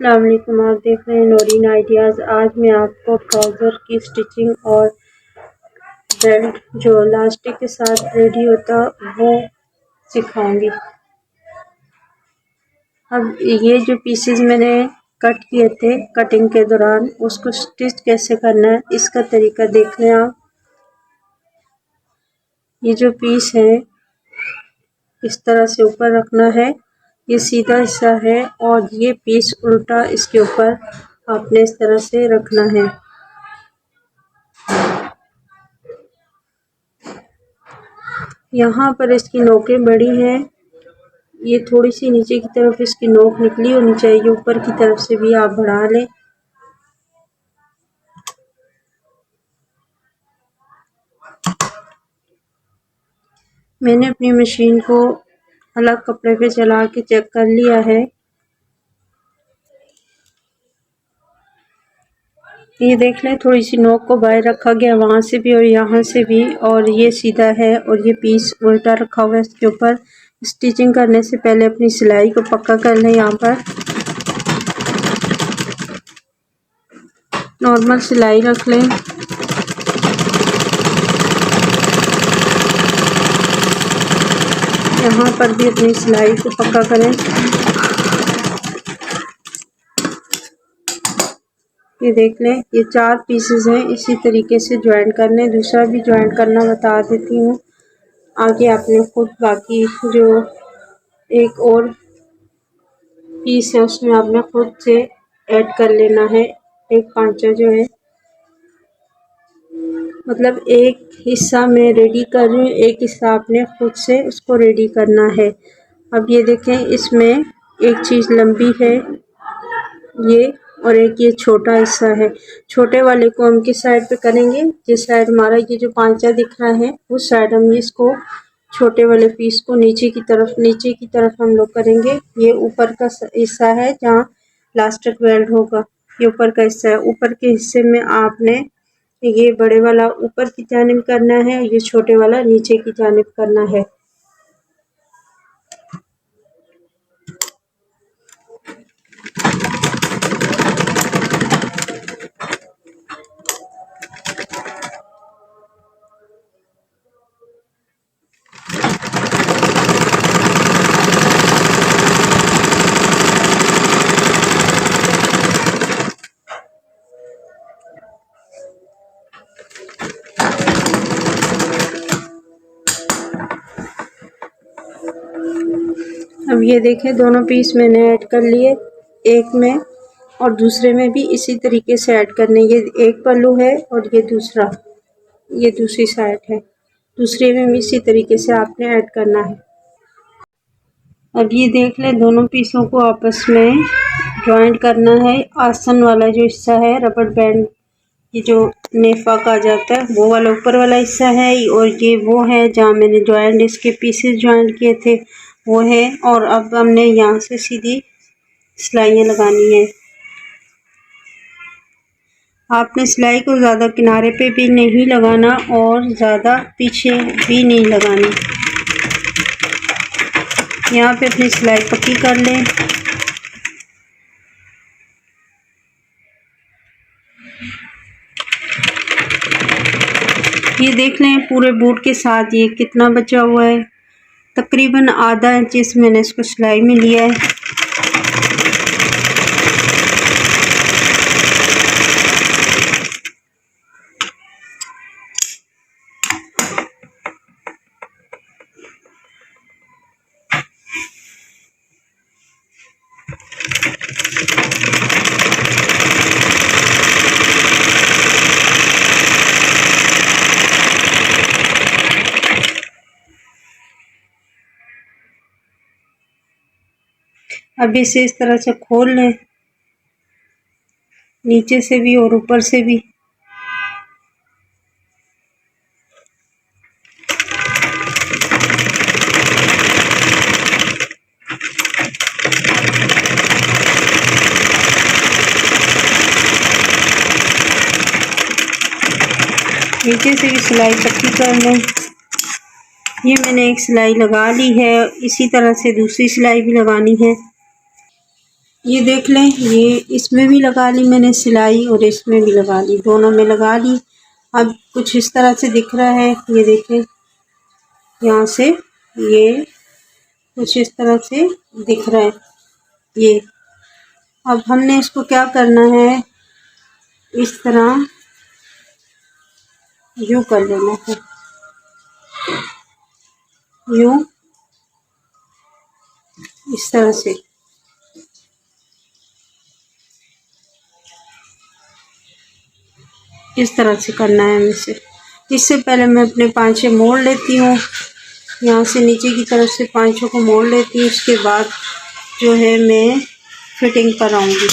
अस्सलाम वालेकुम। आप देख रहे हैं नौरीन आइडियाज़। आज मैं आपको ट्राउज़र की स्टिचिंग और बेल्ट जो इलास्टिक के साथ रेडी होता वो सिखाऊंगी। अब ये जो पीसेस मैंने कट किए थे कटिंग के दौरान, उसको स्टिच कैसे करना है इसका तरीका देख लें आप। ये जो पीस है इस तरह से ऊपर रखना है, ये सीधा हिस्सा है, और ये पीस उल्टा इसके ऊपर आपने इस तरह से रखना है। यहाँ पर इसकी नोकें बड़ी हैं, ये थोड़ी सी नीचे की तरफ इसकी नोक निकली होनी चाहिए, ऊपर की तरफ से भी आप बढ़ा लें। मैंने अपनी मशीन को अलग कपड़े पे चला के चेक कर लिया है। ये देख लें, थोड़ी सी नोक को बाहर रखा गया वहाँ से भी और यहाँ से भी, और ये सीधा है और ये पीस उल्टा रखा हुआ है इसके ऊपर। स्टिचिंग करने से पहले अपनी सिलाई को पक्का कर लें। यहाँ पर नॉर्मल सिलाई रख लें। यहाँ पर भी अपनी सिलाई को पक्का करें। ये देख लें, ये 4 पीसेस हैं, इसी तरीके से ज्वाइन करने। दूसरा भी ज्वाइन करना बता देती हूँ आगे, आपने खुद बाकी जो एक और पीस है उसमें आपने खुद से ऐड कर लेना है। एक पांचा जो है, मतलब एक हिस्सा मैं रेडी कर रही हूँ, एक हिस्सा आपने खुद से उसको रेडी करना है। अब ये देखें, इसमें एक चीज़ लंबी है ये, और एक ये छोटा हिस्सा है। छोटे वाले को हम किस साइड पे करेंगे, जिस साइड हमारा ये जो पांचा दिख रहा है उस साइड हम इसको छोटे वाले पीस को नीचे की तरफ हम लोग करेंगे। ये ऊपर का हिस्सा है जहाँ लास्टिक वेल्ड होगा, ये ऊपर का हिस्सा है। ऊपर के हिस्से में आपने ये बड़े वाला ऊपर की जानिब करना है, ये छोटे वाला नीचे की जानिब करना है। अब ये देखें, दोनों पीस मैंने ऐड कर लिए, एक में और दूसरे में भी इसी तरीके से ऐड करने। ये एक पल्लू है और ये दूसरा, ये दूसरी साइड है, दूसरे में भी इसी तरीके से आपने ऐड करना है। अब ये देख लें, दोनों पीसों को आपस में जॉइंट करना है। आसन वाला जो हिस्सा है, रबड़ बैंड, ये जो नेफा कहा जाता है, वो वाला ऊपर वाला हिस्सा है, और ये वो है जहाँ मैंने जॉइंट इसके पीसेस जॉइंट किए थे, वो है। और अब हमने यहाँ से सीधी सिलाइयाँ लगानी है। आपने सिलाई को ज़्यादा किनारे पे भी नहीं लगाना और ज़्यादा पीछे भी नहीं लगानी। यहाँ पे अपनी सिलाई पक्की कर लें। ये देख लें, पूरे बूट के साथ ये कितना बचा हुआ है, तकरीबन आधा इंच इस मैंने इसको सिलाई में लिया है। अब इसे इस तरह से खोल लें, नीचे से भी और ऊपर से भी। नीचे से भी सिलाई पक्की कर लें। ये मैंने एक सिलाई लगा ली है, इसी तरह से दूसरी सिलाई भी लगानी है। ये देख लें, ये इसमें भी लगा ली मैंने सिलाई और इसमें भी लगा ली, दोनों में लगा ली। अब कुछ इस तरह से दिख रहा है, ये देखें यहाँ से ये कुछ इस तरह से दिख रहा है ये। अब हमने इसको क्या करना है, इस तरह यूं कर लेना है, यूं इस तरह से। इस तरह से करना है हमें। इससे पहले मैं अपने पांचे मोड़ लेती हूँ, यहाँ से नीचे की तरफ से पांचों को मोड़ लेती हूँ। उसके बाद जो है मैं फिटिंग पर आऊँगी।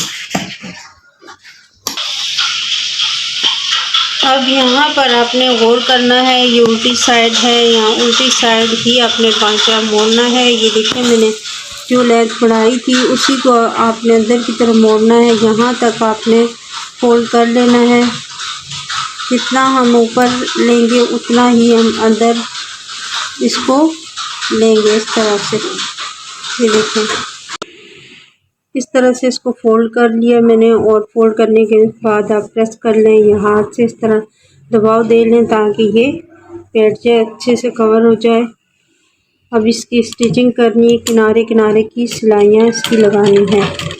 अब यहाँ पर आपने गौर करना है, ये उल्टी साइड है, यहाँ उल्टी साइड ही आपने पांचा मोड़ना है। ये देखिए मैंने जो लेंथ बढ़ाई थी उसी को आपने अंदर की तरफ मोड़ना है, यहाँ तक आपने फोल्ड कर लेना है। जितना हम ऊपर लेंगे उतना ही हम अंदर इसको लेंगे, इस तरह से। ये देखें, इस तरह से इसको फोल्ड कर लिया मैंने, और फोल्ड करने के बाद आप प्रेस कर लें, ये हाथ से इस तरह दबाव दे लें ताकि ये बैठ जाए, अच्छे से कवर हो जाए। अब इसकी स्टिचिंग करनी है, किनारे किनारे की सिलाइयाँ इसकी लगानी है।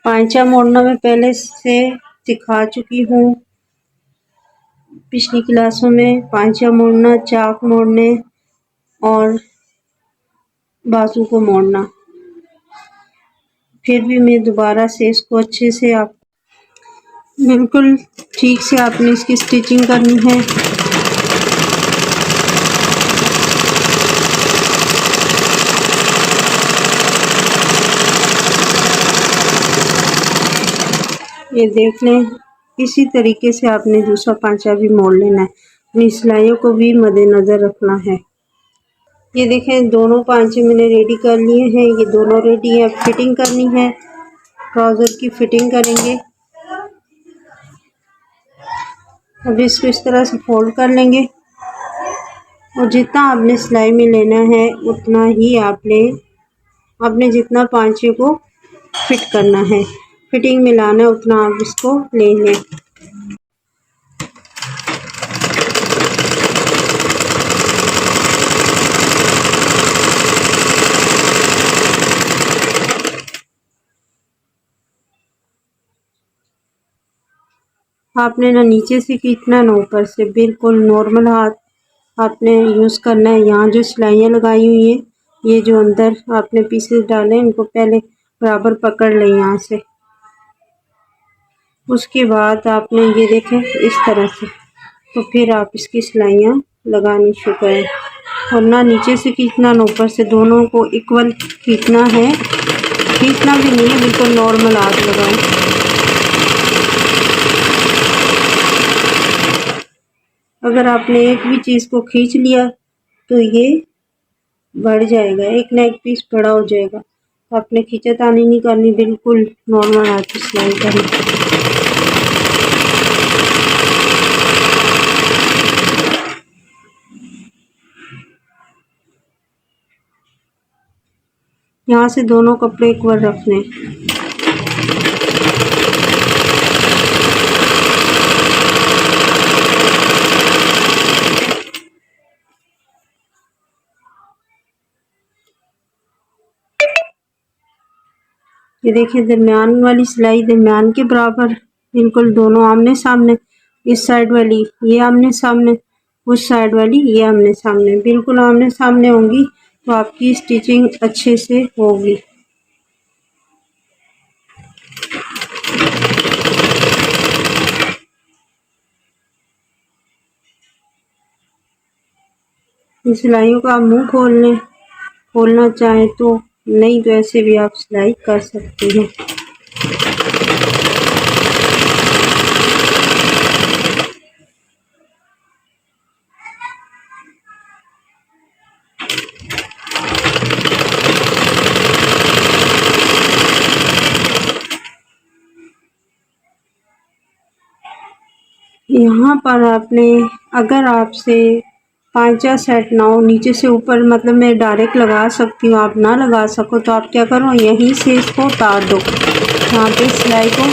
पांचा मोड़ना मैं पहले से सिखा चुकी हूँ पिछली क्लासों में। पांचा मोड़ना, चाक मोड़ने और बाजू को मोड़ना। फिर भी मैं दोबारा से इसको अच्छे से आप बिल्कुल ठीक से आपने इसकी स्टिचिंग करनी है। ये देख लें, इसी तरीके से आपने दूसरा पांचा भी मोड़ लेना है। अपनी सिलाइयों को भी मद्देनज़र रखना है। ये देखें, दोनों पांचे मैंने रेडी कर लिए हैं, ये दोनों रेडी है। अब फिटिंग करनी है, ट्राउज़र की फिटिंग करेंगे। अब इसको इस तरह से फोल्ड कर लेंगे, और जितना आपने सिलाई में लेना है उतना ही आपने जितना पांचे को फिट करना है, फिटिंग में लाना है, उतना आप इसको ले लें। आपने ना नीचे से खींचना ना ऊपर से, बिल्कुल नॉर्मल हाथ आपने यूज़ करना है। यहाँ जो सिलाइयाँ लगाई हुई हैं, ये जो अंदर आपने पीसेस डाले इनको पहले बराबर पकड़ लें यहाँ से। उसके बाद आपने ये देखें इस तरह से, तो फिर आप इसकी सिलाइयाँ लगानी शुरू करें। और ना नीचे से खींचना ना ऊपर से, दोनों को इक्वल खींचना है। खींचना भी नहीं है, बिल्कुल नॉर्मल हाथ लगाएं। अगर आपने एक भी चीज़ को खींच लिया तो ये बढ़ जाएगा, एक ना एक पीस बड़ा हो जाएगा। तो आपने खींचातानी नहीं करनी, बिल्कुल नॉर्मल हाथ की सिलाई करनी। यहाँ से दोनों कपड़े इक्वल रखने। ये देखिए, दरमियान वाली सिलाई दरमियान के बराबर, बिल्कुल दोनों आमने सामने। इस साइड वाली ये आमने सामने, उस साइड वाली ये आमने सामने, बिल्कुल आमने सामने होंगी तो आपकी स्टिचिंग अच्छे से होगी। सिलाइयों का आप मुंह खोल लें, खोलना चाहें तो, नहीं तो ऐसे भी आप सिलाई कर सकते हैं। यहाँ पर आपने, अगर आपसे 5 सेट ना हो, नीचे से ऊपर मतलब मैं डायरेक्ट लगा सकती हूँ, आप ना लगा सको तो आप क्या करो, यहीं से इसको उतार दो, यहाँ पे सिलाई को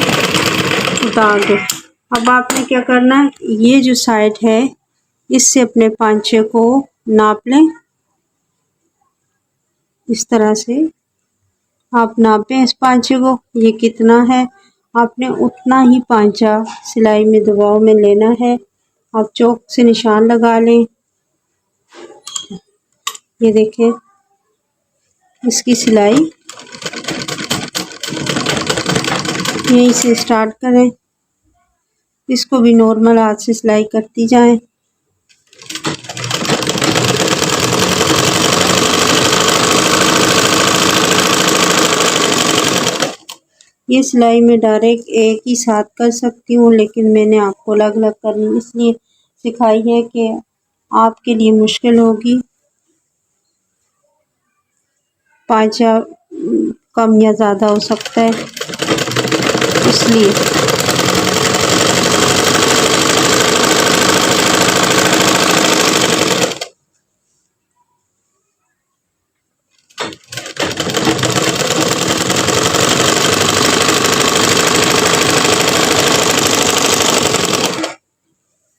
उतार दो। अब आपने क्या करना है, ये जो साइड है इससे अपने पांचे को नाप लें। इस तरह से आप नापें इस पांचे को, ये कितना है, आपने उतना ही पांचा सिलाई में दबाव में लेना है। आप चौक से निशान लगा लें। ये देखें, इसकी सिलाई यहीं से स्टार्ट करें, इसको भी नॉर्मल हाथ से सिलाई करती जाएं। ये सिलाई में डायरेक्ट एक ही साथ कर सकती हूँ, लेकिन मैंने आपको अलग अलग करनी इसलिए सिखाई है कि आपके लिए मुश्किल होगी, पांचा कम या ज़्यादा हो सकता है इसलिए।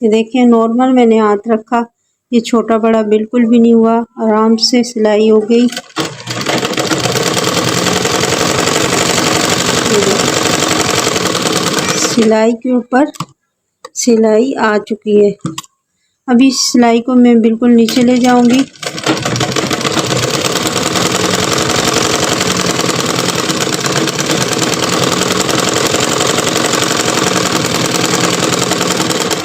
ये देखिए, नॉर्मल मैंने हाथ रखा, ये छोटा बड़ा बिल्कुल भी नहीं हुआ, आराम से सिलाई हो गई। सिलाई के ऊपर सिलाई आ चुकी है। अभी इस सिलाई को मैं बिल्कुल नीचे ले जाऊंगी।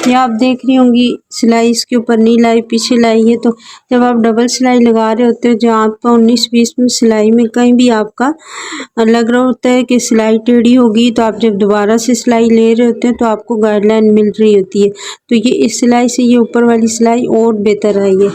ये आप देख रही होंगी सिलाई इसके ऊपर नहीं लाई, पीछे लाई है। तो जब आप डबल सिलाई लगा रहे होते हो, जहाँ आपका 19-20 में सिलाई में कहीं भी आपका लग रहा होता है कि सिलाई टेढ़ी होगी, तो आप जब दोबारा से सिलाई ले रहे होते हैं तो आपको गाइडलाइन मिल रही होती है। तो ये इस सिलाई से ये ऊपर वाली सिलाई और बेहतर आई है।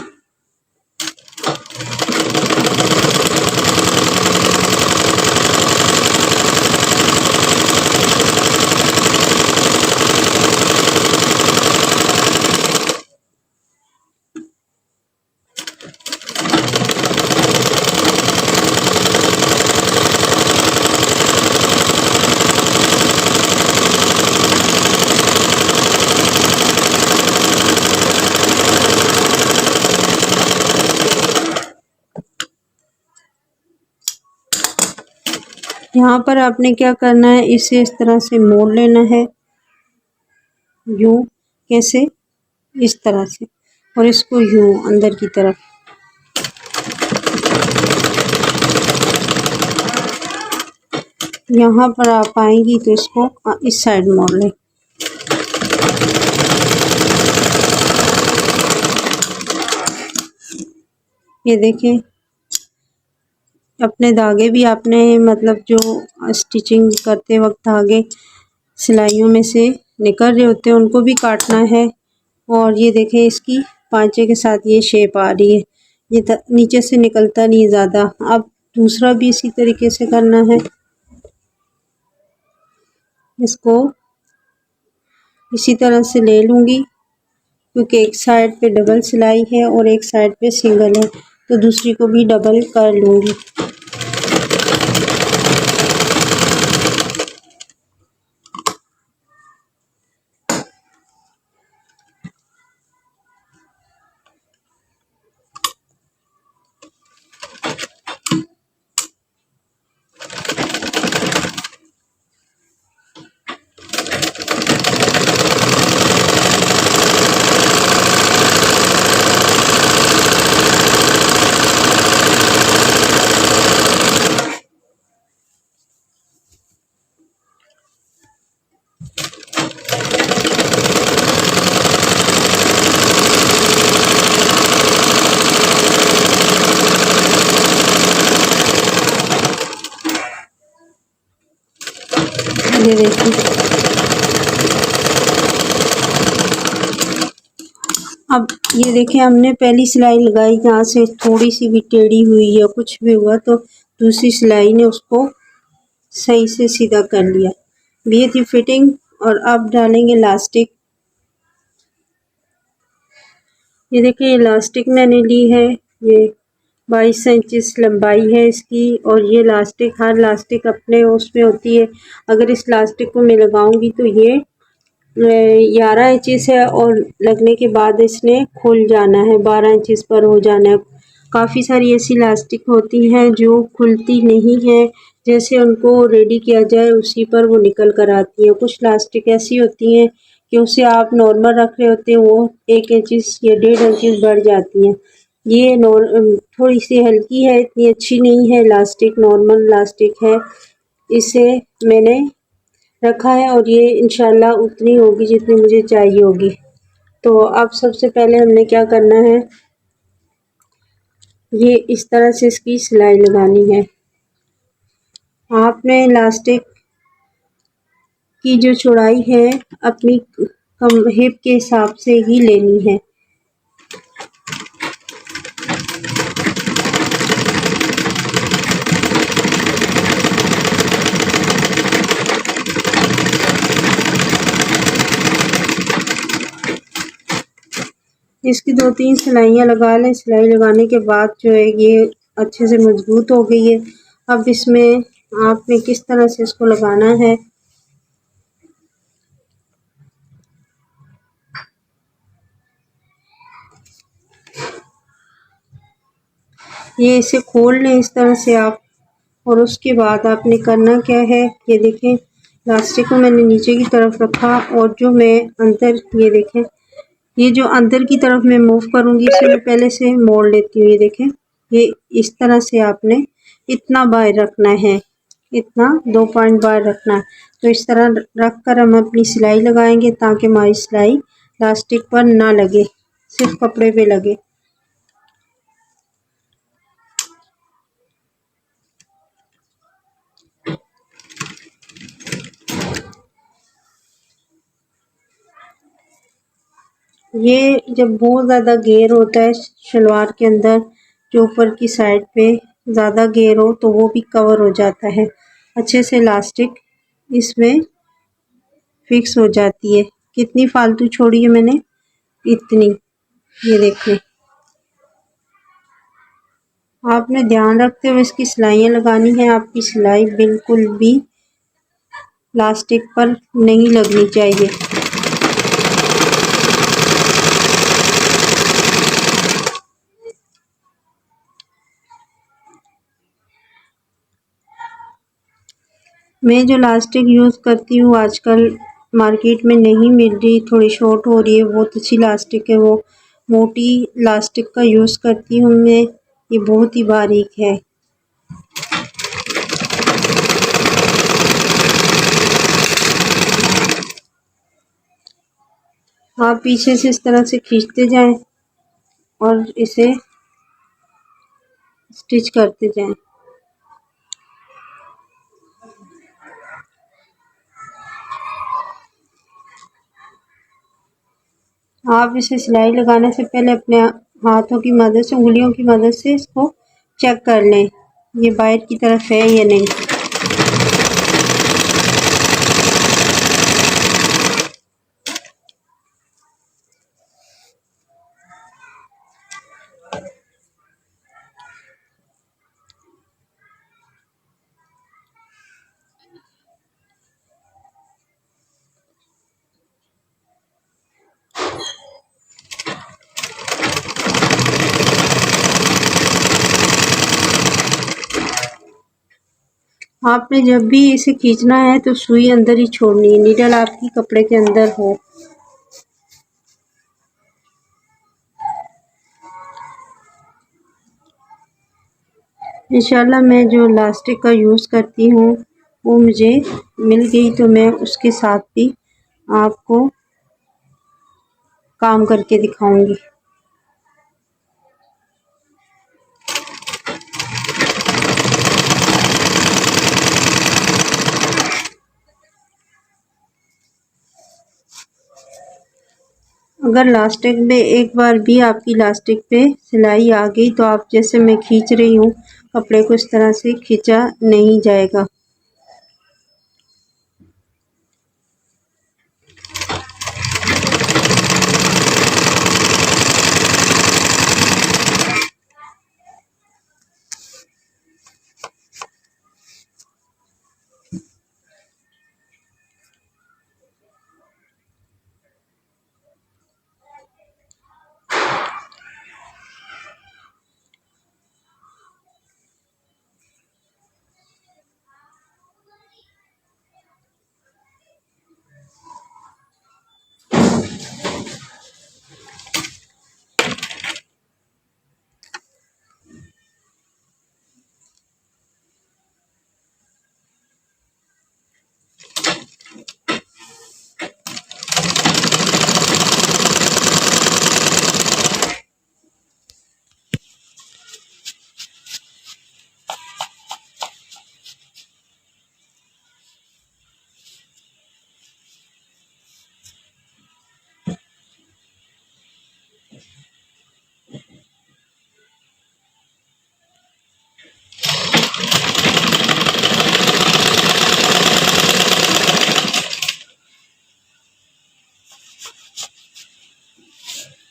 यहाँ पर आपने क्या करना है, इसे इस तरह से मोड़ लेना है, यूं, कैसे, इस तरह से, और इसको यूं अंदर की तरफ। यहाँ पर आप आएंगी तो इसको इस साइड मोड़ लें। ये देखें, अपने धागे भी आपने मतलब जो स्टिचिंग करते वक्त धागे सिलाइयों में से निकल रहे होते हैं उनको भी काटना है। और ये देखें, इसकी पांचे के साथ ये शेप आ रही है, ये नीचे से निकलता नहीं ज़्यादा। अब दूसरा भी इसी तरीके से करना है, इसको इसी तरह से ले लूँगी, क्योंकि एक साइड पे डबल सिलाई है और एक साइड पे सिंगल है, तो दूसरी को भी डबल कर लूँगी। ये देखिए, अब ये देखें, हमने पहली सिलाई लगाई, यहाँ से थोड़ी सी भी टेढ़ी हुई या कुछ भी हुआ तो दूसरी सिलाई ने उसको सही से सीधा कर लिया। ये थी फिटिंग। और अब डालेंगे इलास्टिक। ये देखिए इलास्टिक मैंने ली है, ये 22 इंच लंबाई है इसकी। और ये लास्टिक, हर लास्टिक अपने उसमें होती है। अगर इस लास्टिक को मैं लगाऊंगी तो ये 11 इंचिस है और लगने के बाद इसने खुल जाना है, 12 इंचिस पर हो जाना है। काफ़ी सारी ऐसी लास्टिक होती हैं जो खुलती नहीं है, जैसे उनको रेडी किया जाए उसी पर वो निकल कर आती हैं। कुछ लास्टिक ऐसी होती हैं कि उसे आप नॉर्मल रख रहे होते हैं, वो 1 इंचिस या 1.5 इंचिस बढ़ जाती हैं। ये थोड़ी सी हल्की है, इतनी अच्छी नहीं है लास्टिक, नॉर्मल लास्टिक है। इसे मैंने रखा है और ये इंशाल्लाह उतनी होगी जितनी मुझे चाहिए होगी। तो अब सबसे पहले हमने क्या करना है, ये इस तरह से इसकी सिलाई लगानी है। आपने इलास्टिक की जो चौड़ाई है अपनी हिप के हिसाब से ही लेनी है। इसकी 2-3 सिलाइयाँ लगा लें। सिलाई लगाने के बाद जो है ये अच्छे से मजबूत हो गई है। अब इसमें आपने किस तरह से इसको लगाना है, ये इसे खोल लें इस तरह से आप। और उसके बाद आपने करना क्या है, ये देखें लास्टिक को मैंने नीचे की तरफ रखा और जो मैं अंदर, ये देखें ये जो अंदर की तरफ मैं मूव करूँगी इसे मैं पहले से मोड़ लेती हूँ। ये देखें, ये इस तरह से आपने इतना बाहर रखना है, इतना 2 पॉइंट बाहर रखना है। तो इस तरह रख कर हम अपनी सिलाई लगाएंगे ताकि हमारी सिलाई लास्टिक पर ना लगे, सिर्फ कपड़े पे लगे। ये जब बहुत ज़्यादा घेर होता है शलवार के अंदर, जो ऊपर की साइड पे ज़्यादा घेर हो तो वो भी कवर हो जाता है अच्छे से, इलास्टिक इसमें फिक्स हो जाती है। कितनी फालतू छोड़ी है मैंने, इतनी। ये देखिए, आपने ध्यान रखते हुए इसकी सिलाइयाँ लगानी है। आपकी सिलाई बिल्कुल भी लास्टिक पर नहीं लगनी चाहिए। मैं जो लास्टिक यूज़ करती हूँ आजकल मार्केट में नहीं मिल रही, थोड़ी शॉर्ट हो रही है, बहुत अच्छी लास्टिक है वो। मोटी लास्टिक का यूज़ करती हूँ मैं, ये बहुत ही बारीक है। आप पीछे से इस तरह से खींचते जाएं और इसे स्टिच करते जाएं। आप इसे सिलाई लगाने से पहले अपने हाथों की मदद से, उंगलियों की मदद से इसको चेक कर लें ये बाहर की तरफ है या नहीं। आपने जब भी इसे खींचना है तो सुई अंदर ही छोड़नी है, नीडल आपकी कपड़े के अंदर हो। इंशाल्लाह मैं जो लास्टिक का यूज़ करती हूँ वो मुझे मिल गई तो मैं उसके साथ भी आपको काम करके दिखाऊंगी। अगर लास्टिक में एक बार भी आपकी लास्टिक पे सिलाई आ गई तो आप जैसे मैं खींच रही हूँ कपड़े को इस तरह से खींचा नहीं जाएगा।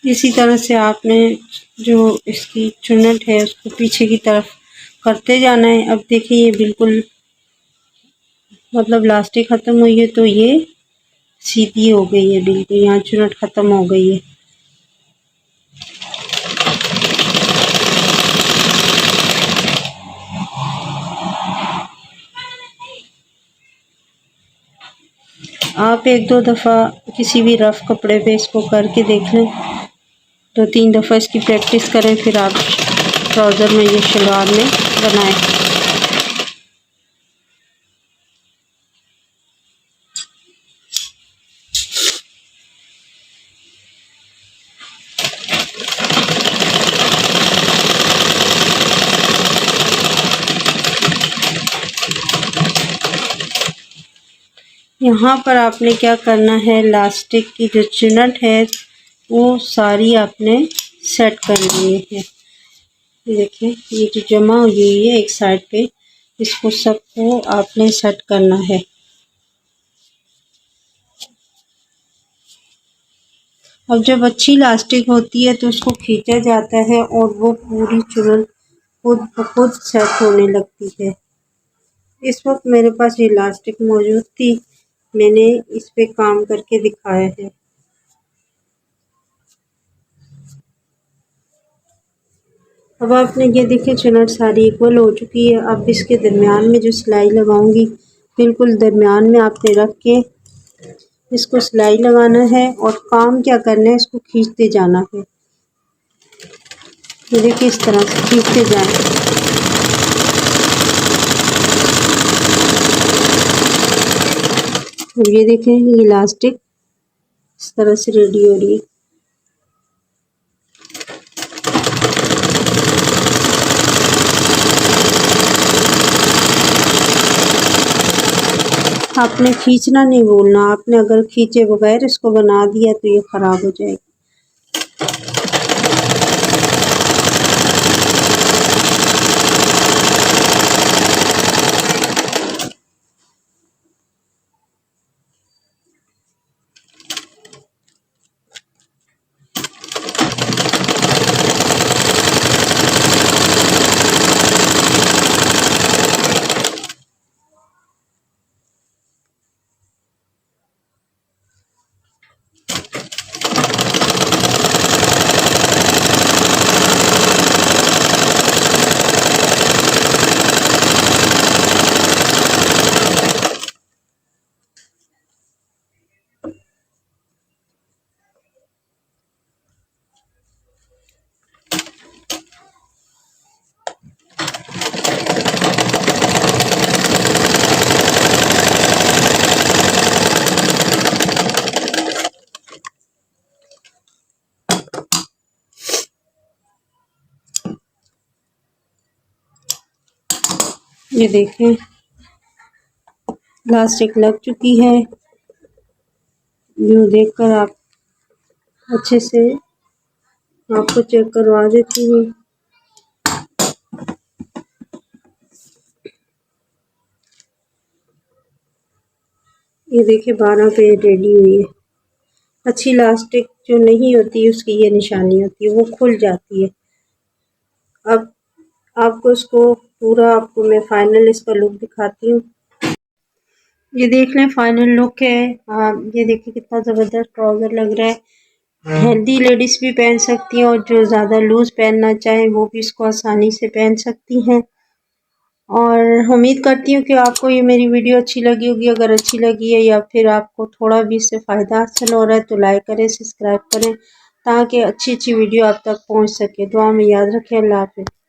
इसी तरह से आपने जो इसकी चुन्नट है उसको पीछे की तरफ करते जाना है। अब देखिए ये बिल्कुल मतलब लास्टिक ख़त्म हुई है तो ये सीधी हो गई है, बिल्कुल यहाँ चुन्नट ख़त्म हो गई है। आप एक दो दफ़ा किसी भी रफ़ कपड़े पे इसको करके देख लें, 2-3 दफ़ा इसकी प्रैक्टिस करें, फिर आप ट्राउज़र में या शलवार में बनाएं। यहाँ पर आपने क्या करना है, लास्टिक की जो चुन्नट है वो सारी आपने सेट करनी है। देखिए ये जो जमा हुई है एक साइड पे, इसको सबको आपने सेट करना है। अब जब अच्छी लास्टिक होती है तो उसको खींचा जाता है और वो पूरी चुन्नट खुद ब खुद सेट होने लगती है। इस वक्त मेरे पास ये लास्टिक मौजूद थी, मैंने इस पे काम करके दिखाया है। अब आपने ये देखिए चुन्नट सारी इक्वल हो चुकी है। अब इसके दरमियान में जो सिलाई लगाऊंगी, बिल्कुल दरमियान में आपने रख के इसको सिलाई लगाना है और काम क्या करना है, इसको खींचते जाना है। ये देखिए इस तरह से खींचते जाएं। और ये देखें ये इलास्टिक इस तरह से रेडी हो रही है। आपने खींचना नहीं भूलना, आपने अगर खींचे बगैर इसको बना दिया तो ये ख़राब हो जाएगी। ये देखें इलास्टिक लग चुकी है। यूँ देखकर आप अच्छे से आपको चेक करवा देती हूँ। ये देखिए 12 पे रेडी हुई है। अच्छी इलास्टिक जो नहीं होती उसकी ये निशानी होती है, वो खुल जाती है। अब आपको इसको पूरा आपको मैं फाइनल इसका लुक दिखाती हूँ। ये देख लें फाइनल लुक है। ये देखिए कितना ज़बरदस्त ट्राउज़र लग रहा है। हेल्दी लेडीज़ भी पहन सकती हैं और जो ज़्यादा लूज़ पहनना चाहें वो भी इसको आसानी से पहन सकती हैं। और उम्मीद करती हूँ कि आपको ये मेरी वीडियो अच्छी लगी होगी। अगर अच्छी लगी है या फिर आपको थोड़ा भी इससे फ़ायदा हासिल हो रहा है तो लाइक करें, सब्सक्राइब करें ताकि अच्छी अच्छी वीडियो आप तक पहुँच सके। दुआ में याद रखें। अल्लाह हाफ़िज़।